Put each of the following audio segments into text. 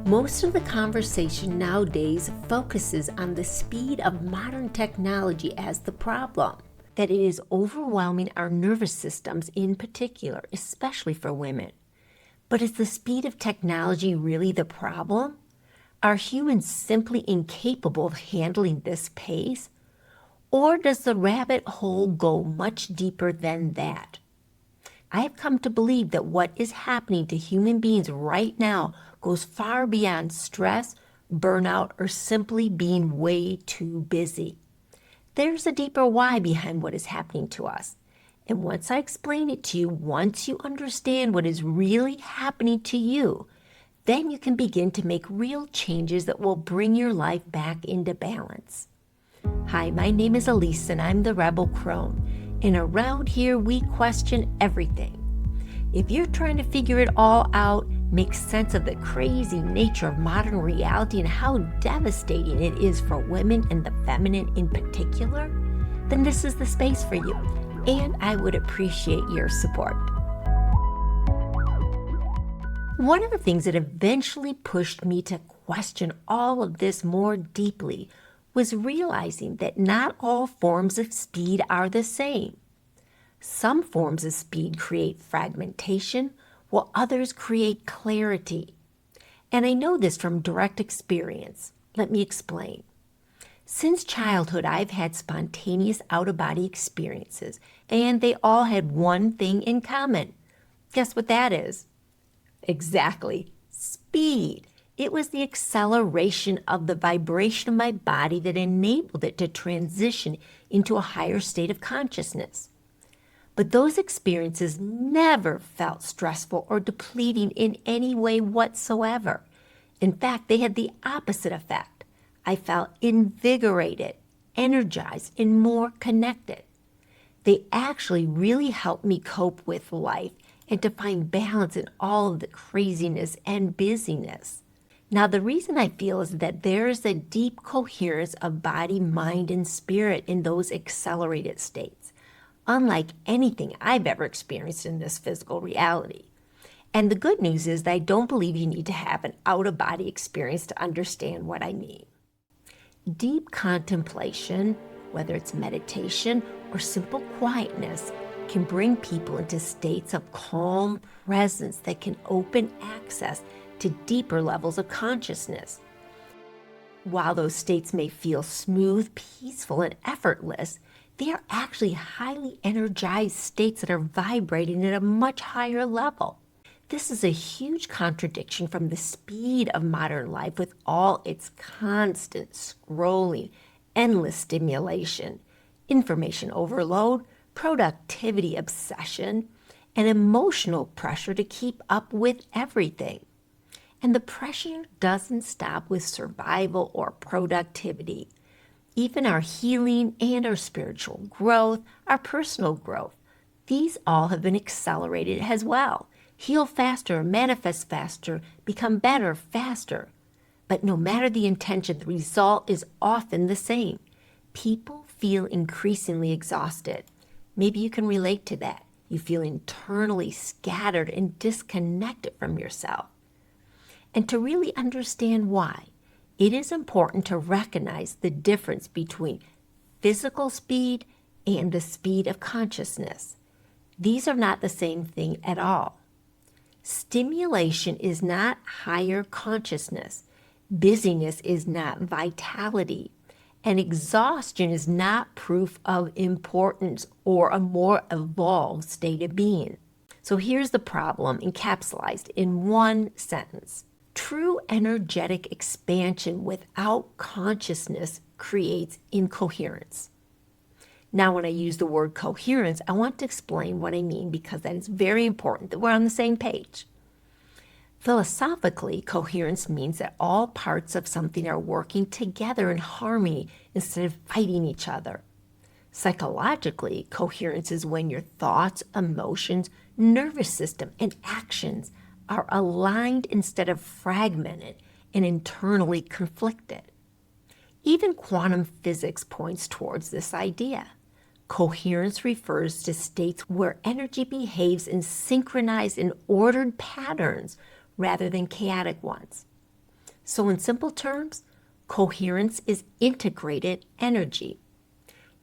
Most of the conversation nowadays focuses on the speed of modern technology as the problem, that it is overwhelming our nervous systems in particular, especially for women. But is the speed of technology really the problem? Are humans simply incapable of handling this pace? Or does the rabbit hole go much deeper than that? I have come to believe that what is happening to human beings right now goes far beyond stress, burnout, or simply being way too busy. There's a deeper why behind what is happening to us. And once I explain it to you, once you understand what is really happening to you, then you can begin to make real changes that will bring your life back into balance. Hi, my name is Elise and I'm the Rebel Crone. And around here, we question everything. If you're trying to figure it all out, make sense of the crazy nature of modern reality and how devastating it is for women and the feminine in particular, then this is the space for you. And I would appreciate your support. One of the things that eventually pushed me to question all of this more deeply was realizing that not all forms of speed are the same. Some forms of speed create fragmentation, while others create clarity. And I know this from direct experience. Let me explain. Since childhood, I've had spontaneous out-of-body experiences, and they all had one thing in common. Guess what that is? Exactly, speed. It was the acceleration of the vibration of my body that enabled it to transition into a higher state of consciousness. But those experiences never felt stressful or depleting in any way whatsoever. In fact, they had the opposite effect. I felt invigorated, energized, and more connected. They actually really helped me cope with life and to find balance in all of the craziness and busyness. Now, the reason I feel is that there is a deep coherence of body, mind, and spirit in those accelerated states, unlike anything I've ever experienced in this physical reality. And the good news is that I don't believe you need to have an out-of-body experience to understand what I mean. Deep contemplation, whether it's meditation or simple quietness, can bring people into states of calm presence that can open access to deeper levels of consciousness. While those states may feel smooth, peaceful, and effortless, they are actually highly energized states that are vibrating at a much higher level. This is a huge contradiction from the speed of modern life with all its constant scrolling, endless stimulation, information overload, productivity obsession, and emotional pressure to keep up with everything. And the pressure doesn't stop with survival or productivity. Even our healing and our spiritual growth, our personal growth, these all have been accelerated as well. Heal faster, manifest faster, become better faster. But no matter the intention, the result is often the same. People feel increasingly exhausted. Maybe you can relate to that. You feel internally scattered and disconnected from yourself. And to really understand why, it is important to recognize the difference between physical speed and the speed of consciousness. These are not the same thing at all. Stimulation is not higher consciousness. Busyness is not vitality. And exhaustion is not proof of importance or a more evolved state of being. So here's the problem encapsulated in one sentence. True energetic expansion without consciousness creates incoherence. Now, when I use the word coherence, I want to explain what I mean because that is very important that we're on the same page. Philosophically, coherence means that all parts of something are working together in harmony instead of fighting each other. Psychologically, coherence is when your thoughts, emotions, nervous system, and actions are aligned instead of fragmented and internally conflicted. Even quantum physics points towards this idea. Coherence refers to states where energy behaves in synchronized and ordered patterns rather than chaotic ones. So in simple terms, coherence is integrated energy.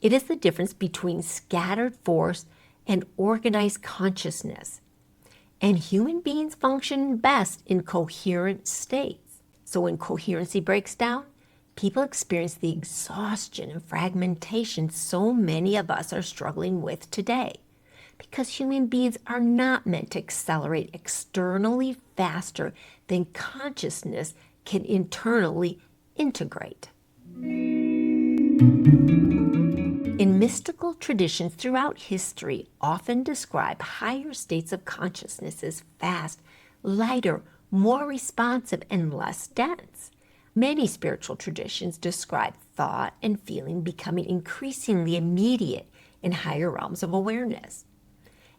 It is the difference between scattered force and organized consciousness. And human beings function best in coherent states. So when coherency breaks down, people experience the exhaustion and fragmentation so many of us are struggling with today. Because human beings are not meant to accelerate externally faster than consciousness can internally integrate. In mystical traditions throughout history often describe higher states of consciousness as fast, lighter, more responsive, and less dense. Many spiritual traditions describe thought and feeling becoming increasingly immediate in higher realms of awareness.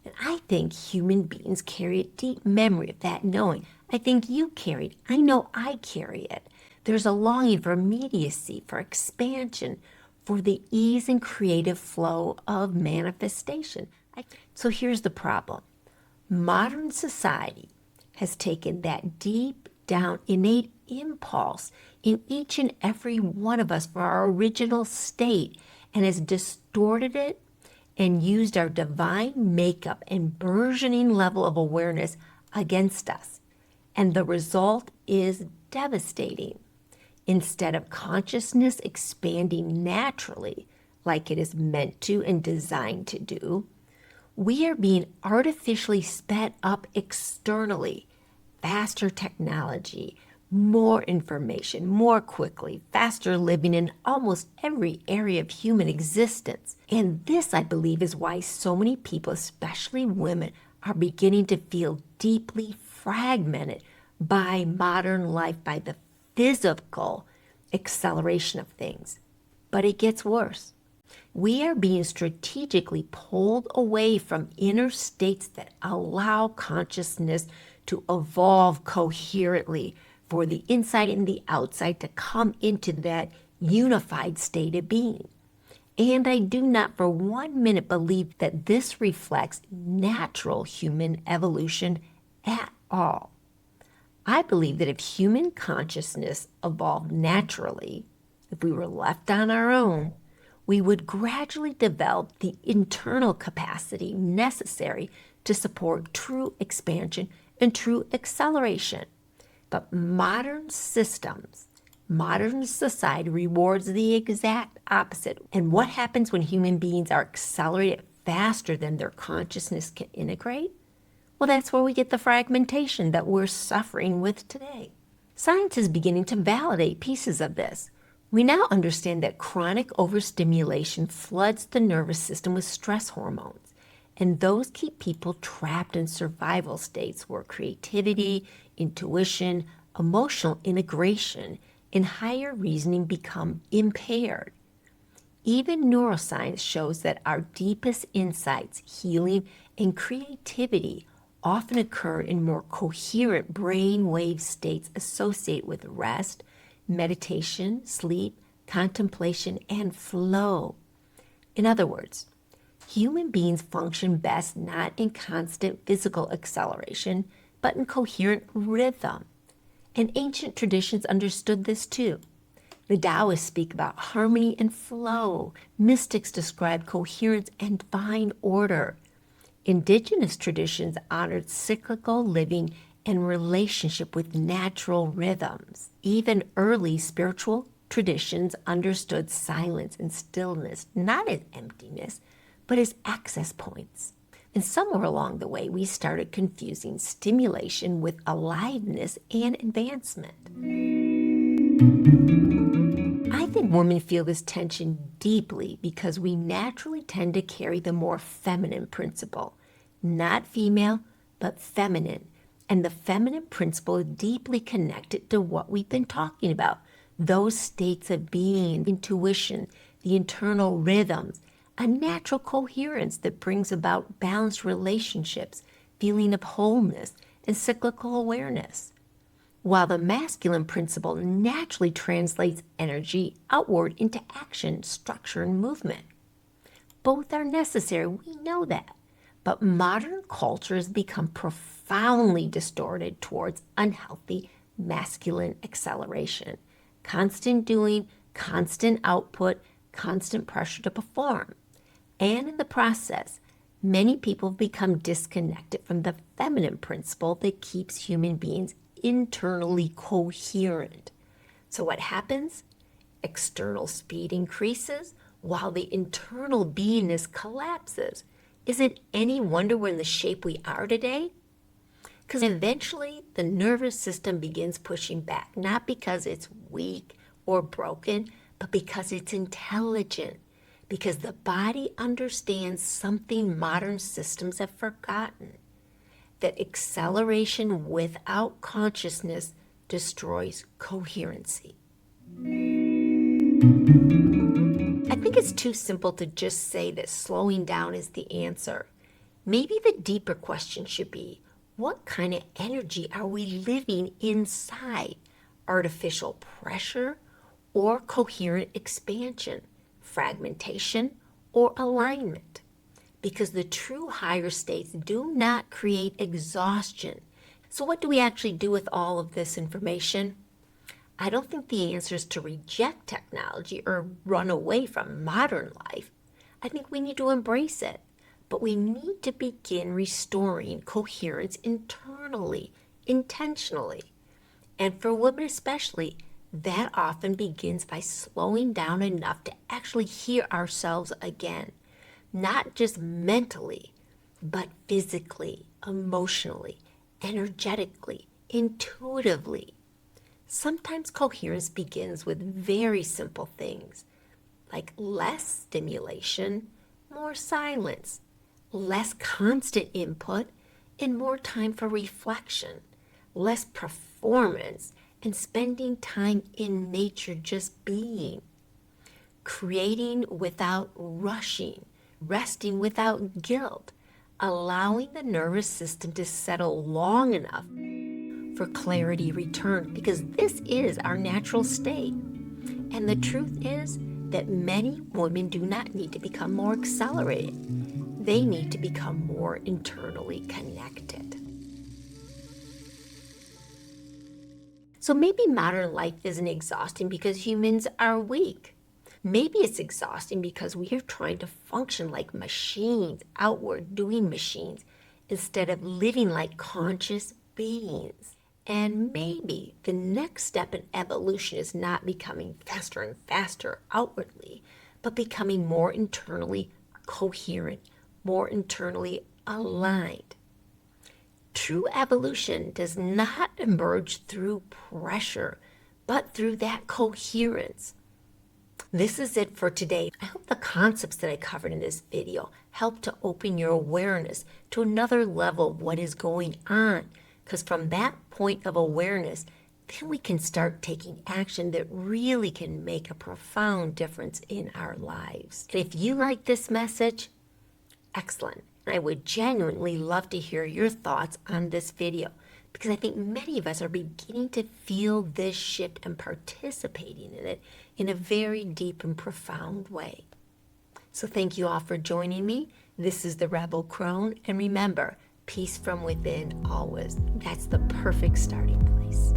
And I think human beings carry a deep memory of that knowing. I think you carry it. I know I carry it. There's a longing for immediacy, for expansion, for the ease and creative flow of manifestation. So here's the problem. Modern society has taken that deep down innate impulse in each and every one of us for our original state and has distorted it and used our divine makeup and burgeoning level of awareness against us. And the result is devastating. Instead of consciousness expanding naturally, like it is meant to and designed to do, we are being artificially sped up externally. Faster technology, more information, more quickly, faster living in almost every area of human existence. And this, I believe, is why so many people, especially women, are beginning to feel deeply fragmented by modern life, by the physical acceleration of things. But it gets worse. We are being strategically pulled away from inner states that allow consciousness to evolve coherently for the inside and the outside to come into that unified state of being. And I do not for 1 minute believe that this reflects natural human evolution at all. I believe that if human consciousness evolved naturally, if we were left on our own, we would gradually develop the internal capacity necessary to support true expansion and true acceleration. But modern systems, modern society rewards the exact opposite. And what happens when human beings are accelerated faster than their consciousness can integrate? Well, that's where we get the fragmentation that we're suffering with today. Science is beginning to validate pieces of this. We now understand that chronic overstimulation floods the nervous system with stress hormones, and those keep people trapped in survival states where creativity, intuition, emotional integration, and higher reasoning become impaired. Even neuroscience shows that our deepest insights, healing, and creativity often occur in more coherent brainwave states associated with rest, meditation, sleep, contemplation, and flow. In other words, human beings function best not in constant physical acceleration, but in coherent rhythm. And ancient traditions understood this too. The Taoists speak about harmony and flow. Mystics describe coherence and divine order. Indigenous traditions honored cyclical living and relationship with natural rhythms. Even early spiritual traditions understood silence and stillness not as emptiness, but as access points. And somewhere along the way, we started confusing stimulation with aliveness and advancement. I think women feel this tension deeply because we naturally tend to carry the more feminine principle. Not female, but feminine. And the feminine principle is deeply connected to what we've been talking about. Those states of being, intuition, the internal rhythms, a natural coherence that brings about balanced relationships, feeling of wholeness, and cyclical awareness. While the masculine principle naturally translates energy outward into action, structure, and movement. Both are necessary, we know that. But modern culture has become profoundly distorted towards unhealthy masculine acceleration. Constant doing, constant output, constant pressure to perform. And in the process, many people become disconnected from the feminine principle that keeps human beings internally coherent. So what happens? External speed increases while the internal beingness collapses. Is it any wonder we're in the shape we are today? Because eventually the nervous system begins pushing back, not because it's weak or broken, but because it's intelligent. Because the body understands something modern systems have forgotten, that acceleration without consciousness destroys coherency. I think it's too simple to just say that slowing down is the answer. Maybe the deeper question should be, what kind of energy are we living inside? Artificial pressure or coherent expansion, fragmentation or alignment? Because the true higher states do not create exhaustion. So what do we actually do with all of this information? I don't think the answer is to reject technology or run away from modern life. I think we need to embrace it. But we need to begin restoring coherence internally, intentionally. And for women especially, that often begins by slowing down enough to actually hear ourselves again. Not just mentally, but physically, emotionally, energetically, intuitively. Sometimes coherence begins with very simple things, like less stimulation, more silence, less constant input, and more time for reflection, less performance, and spending time in nature just being. Creating without rushing, resting without guilt, allowing the nervous system to settle long enough for clarity return, because this is our natural state. And the truth is that many women do not need to become more accelerated. They need to become more internally connected. So maybe modern life isn't exhausting because humans are weak. Maybe it's exhausting because we are trying to function like machines, outward doing machines, instead of living like conscious beings. And maybe the next step in evolution is not becoming faster and faster outwardly, but becoming more internally coherent, more internally aligned. True evolution does not emerge through pressure, but through that coherence. This is it for today. I hope the concepts that I covered in this video help to open your awareness to another level of what is going on. Because from that point of awareness, then we can start taking action that really can make a profound difference in our lives. And if you like this message, excellent. I would genuinely love to hear your thoughts on this video, because I think many of us are beginning to feel this shift and participating in it in a very deep and profound way. So thank you all for joining me. This is the Rebel Crone, and remember, peace from within always. That's the perfect starting place.